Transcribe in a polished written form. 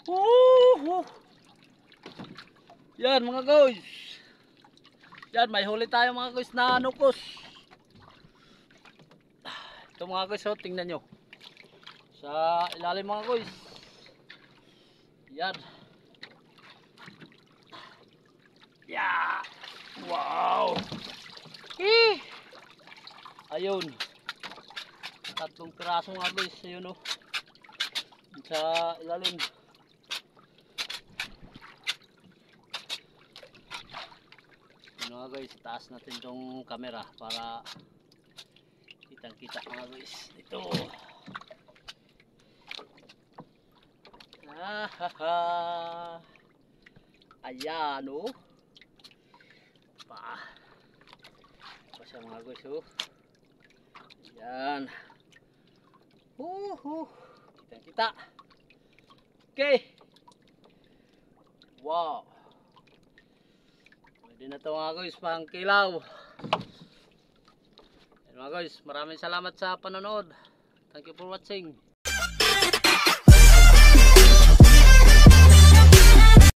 Woohoo! Yan mga guys. Yan, may huli tayo mga guys na nukos. Ito mga guys, oh, tingnan nyo. Sa ilalim mga guys. Yan. Yeah! Wow! Eh! Ayun. Tatlong piraso mga guys. Ayun oh. Sa ilalim. Ayun mga guys. Taas natin tong camera para kitang kita mga guys. Ito. Ah, ayan oh. Pa siya mga guys oh. Ayan. Kitang kita. Okay. Wow. Pwede na ito mga guys pang kilaw. Ayan mga guys, maraming salamat sa panonood. Thank you for watching.